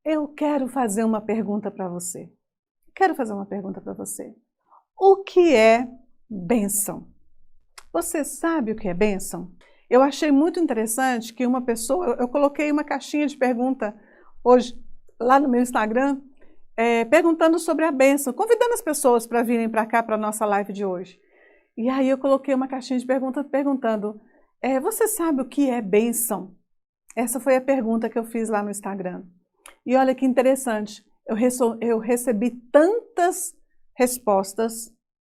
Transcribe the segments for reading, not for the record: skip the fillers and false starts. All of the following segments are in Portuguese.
Eu quero fazer uma pergunta para você. Quero fazer uma pergunta para você. O que é bênção? Você sabe o que é bênção? Eu achei muito interessante que uma pessoa, eu coloquei uma caixinha de pergunta hoje lá no meu Instagram, perguntando sobre a bênção, convidando as pessoas para virem para cá para a nossa live de hoje. E aí eu coloquei uma caixinha de pergunta perguntando, você sabe o que é bênção? Essa foi a pergunta que eu fiz lá no Instagram. E olha que interessante, eu recebi tantas respostas,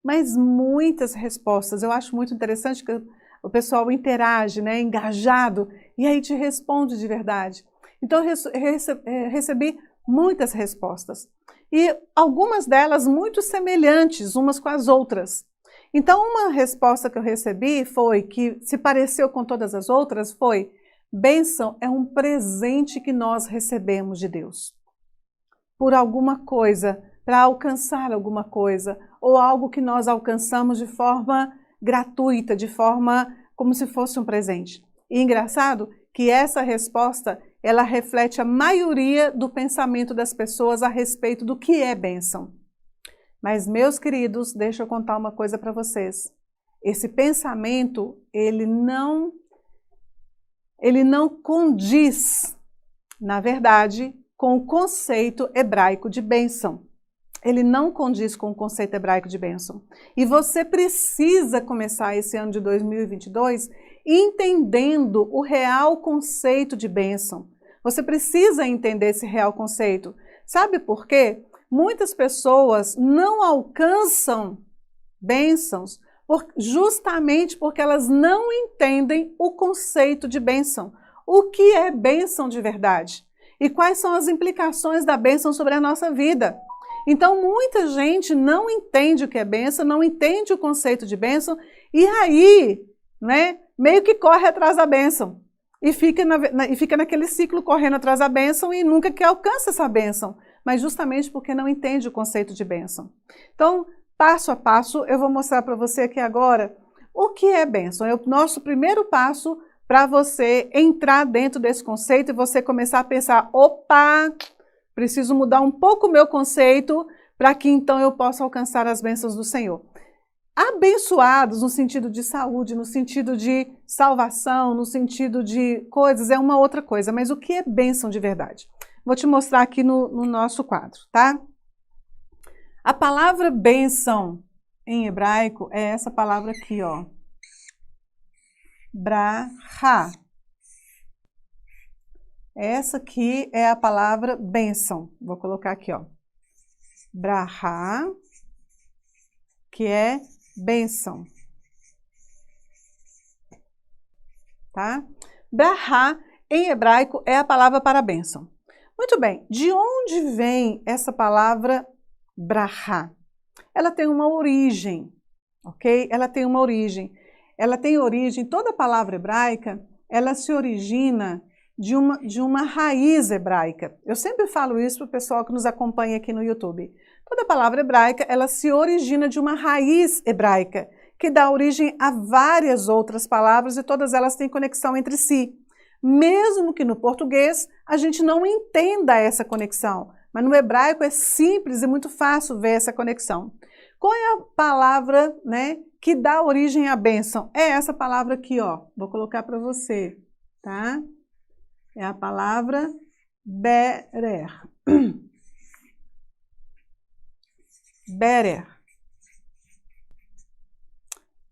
mas muitas respostas. Eu acho muito interessante que o pessoal interage, né, engajado, e aí te responde de verdade. Então eu recebi muitas respostas. E algumas delas muito semelhantes umas com as outras. Então uma resposta que eu recebi foi, que se pareceu com todas as outras, foi: bênção é um presente que nós recebemos de Deus. Por alguma coisa, para alcançar alguma coisa, ou algo que nós alcançamos de forma gratuita, de forma como se fosse um presente. E engraçado que essa resposta, ela reflete a maioria do pensamento das pessoas a respeito do que é bênção. Mas, meus queridos, deixa eu contar uma coisa para vocês. Esse pensamento, ele não condiz, na verdade, com o conceito hebraico de bênção. Ele não condiz com o conceito hebraico de bênção. E você precisa começar esse ano de 2022 entendendo o real conceito de bênção. Você precisa entender esse real conceito. Sabe por quê? Muitas pessoas não alcançam bênçãos justamente porque elas não entendem o conceito de bênção. O que é bênção de verdade? E quais são as implicações da bênção sobre a nossa vida? Então, muita gente não entende o que é bênção, não entende o conceito de bênção, e aí, né, meio que corre atrás da bênção. E fica naquele ciclo correndo atrás da bênção e nunca que alcança essa bênção, mas justamente porque não entende o conceito de bênção. Então, passo a passo, eu vou mostrar para você aqui agora o que é bênção. É o nosso primeiro passo para você entrar dentro desse conceito e você começar a pensar: opa, preciso mudar um pouco o meu conceito para que então eu possa alcançar as bênçãos do Senhor. Abençoados no sentido de saúde, no sentido de salvação, no sentido de coisas, é uma outra coisa. Mas o que é bênção de verdade? Vou te mostrar aqui no nosso quadro, tá? A palavra bênção em hebraico é essa palavra aqui, ó. Braha. Essa aqui é a palavra bênção. Vou colocar aqui, ó. Braha, que é bênção. Tá? Braha, em hebraico, é a palavra para bênção. Muito bem, de onde vem essa palavra braha? Ela tem uma origem, ok? Ela tem uma origem. Ela tem origem, toda palavra hebraica, ela se origina de uma raiz hebraica. Eu sempre falo isso para o pessoal que nos acompanha aqui no YouTube. Toda palavra hebraica, ela se origina de uma raiz hebraica, que dá origem a várias outras palavras e todas elas têm conexão entre si. Mesmo que no português a gente não entenda essa conexão, mas no hebraico é simples e muito fácil ver essa conexão. Qual é a palavra, né, que dá origem à bênção? É essa palavra aqui, ó. Vou colocar para você, tá? É a palavra berer. Berer.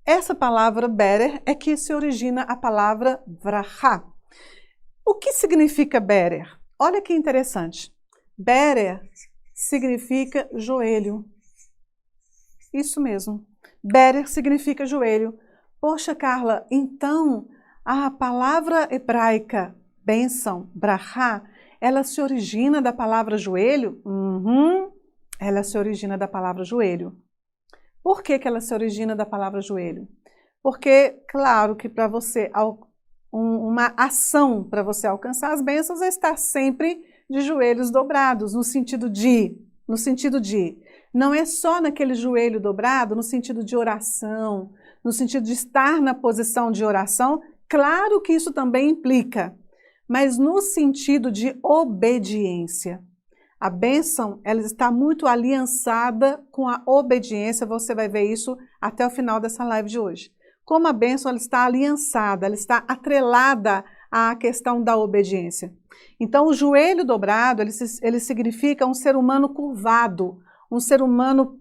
Essa palavra berer é que se origina a palavra vraha. O que significa berer? Olha que interessante. Berer significa joelho. Isso mesmo. Berer significa joelho. Poxa, Carla, então a palavra hebraica bênção, braha, ela se origina da palavra joelho? Ela se origina da palavra joelho. Por que ela se origina da palavra joelho? Porque, claro que para você, uma ação para você alcançar as bênçãos é estar sempre de joelhos dobrados, no sentido de, não é só naquele joelho dobrado, no sentido de oração, no sentido de estar na posição de oração, claro que isso também implica. mas no sentido de obediência. A bênção, ela está muito aliançada com a obediência, você vai ver isso até o final dessa live de hoje. Como a bênção, ela está aliançada, ela está atrelada à questão da obediência. Então, o joelho dobrado, ele significa um ser humano curvado, um ser humano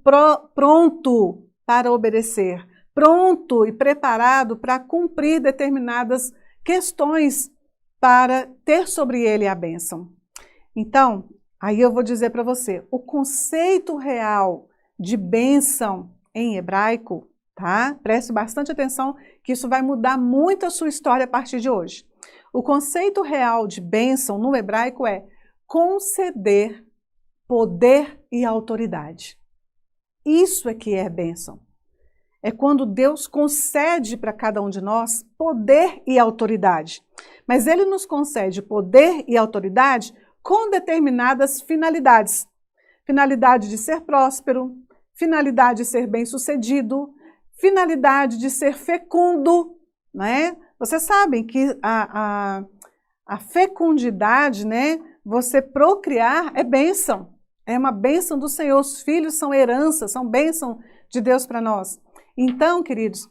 pronto para obedecer, pronto e preparado para cumprir determinadas questões para ter sobre ele a bênção. Então, aí eu vou dizer para você, o conceito real de bênção em hebraico, tá? Preste bastante atenção que isso vai mudar muito a sua história a partir de hoje. O conceito real de bênção no hebraico é conceder poder e autoridade. Isso é que é bênção. É quando Deus concede para cada um de nós poder e autoridade. Mas Ele nos concede poder e autoridade com determinadas finalidades. Finalidade de ser próspero, finalidade de ser bem-sucedido, finalidade de ser fecundo, né? Vocês sabem que a fecundidade, né? Você procriar é bênção. É uma bênção do Senhor. Os filhos são herança, são bênção de Deus para nós. Então, queridos,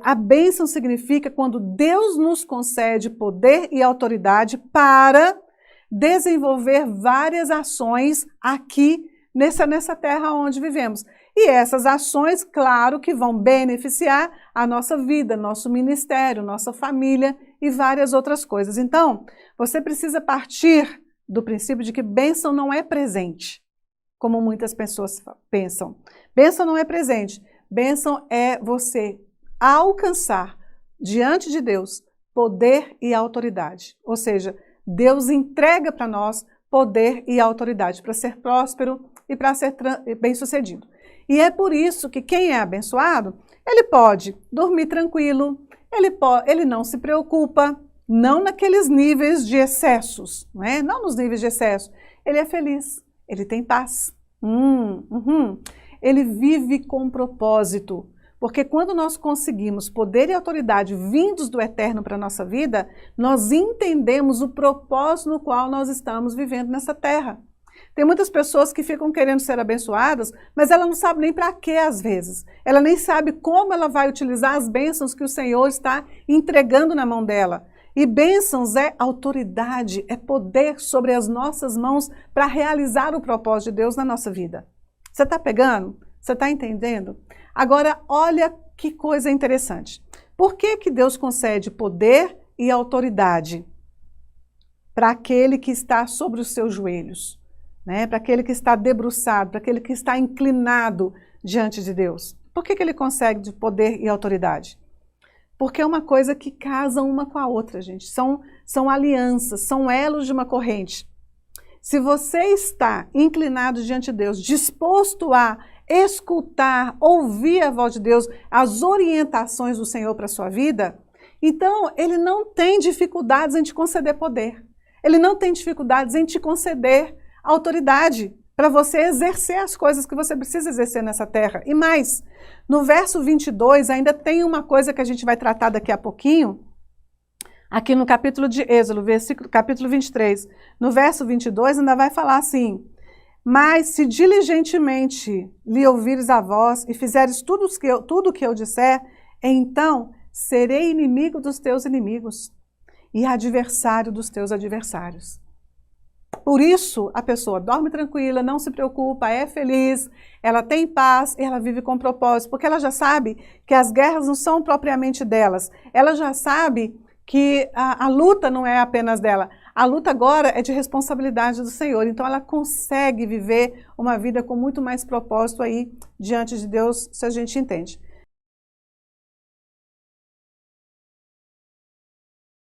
a bênção significa quando Deus nos concede poder e autoridade para desenvolver várias ações aqui nessa terra onde vivemos. E essas ações, claro, que vão beneficiar a nossa vida, nosso ministério, nossa família e várias outras coisas. Então, você precisa partir do princípio de que bênção não é presente, como muitas pessoas pensam. Bênção não é presente. Bênção é você alcançar diante de Deus poder e autoridade. Ou seja, Deus entrega para nós poder e autoridade para ser próspero e para ser bem-sucedido. E é por isso que quem é abençoado, ele pode dormir tranquilo, ele não se preocupa, não naqueles níveis de excessos, não nos níveis de excesso. Ele é feliz, ele tem paz. Ele vive com propósito. Porque quando nós conseguimos poder e autoridade vindos do Eterno para a nossa vida, nós entendemos o propósito no qual nós estamos vivendo nessa terra. Tem muitas pessoas que ficam querendo ser abençoadas, mas ela não sabe nem para quê às vezes. Ela nem sabe como ela vai utilizar as bênçãos que o Senhor está entregando na mão dela. E bênçãos é autoridade, é poder sobre as nossas mãos para realizar o propósito de Deus na nossa vida. Você está pegando? Você está entendendo? Agora, olha que coisa interessante. Por que que Deus concede poder e autoridade para aquele que está sobre os seus joelhos? Para aquele que está debruçado, para aquele que está inclinado diante de Deus? Por que que Ele concede de poder e autoridade? Porque é uma coisa que casa uma com a outra, gente. São alianças, são elos de uma corrente. Se você está inclinado diante de Deus, disposto a escutar, ouvir a voz de Deus, as orientações do Senhor para a sua vida, então Ele não tem dificuldades em te conceder poder. Ele não tem dificuldades em te conceder autoridade para você exercer as coisas que você precisa exercer nessa terra. E mais, no verso 22 ainda tem uma coisa que a gente vai tratar daqui a pouquinho, aqui no capítulo de Êxodo, capítulo 23, no verso 22 ainda vai falar assim: mas se diligentemente lhe ouvires a voz e fizeres tudo o que eu disser, então serei inimigo dos teus inimigos e adversário dos teus adversários. Por isso, a pessoa dorme tranquila, não se preocupa, é feliz, ela tem paz e ela vive com propósito, porque ela já sabe que as guerras não são propriamente delas. Ela já sabe que a luta não é apenas dela. A luta agora é de responsabilidade do Senhor. Então, ela consegue viver uma vida com muito mais propósito aí diante de Deus, se a gente entende.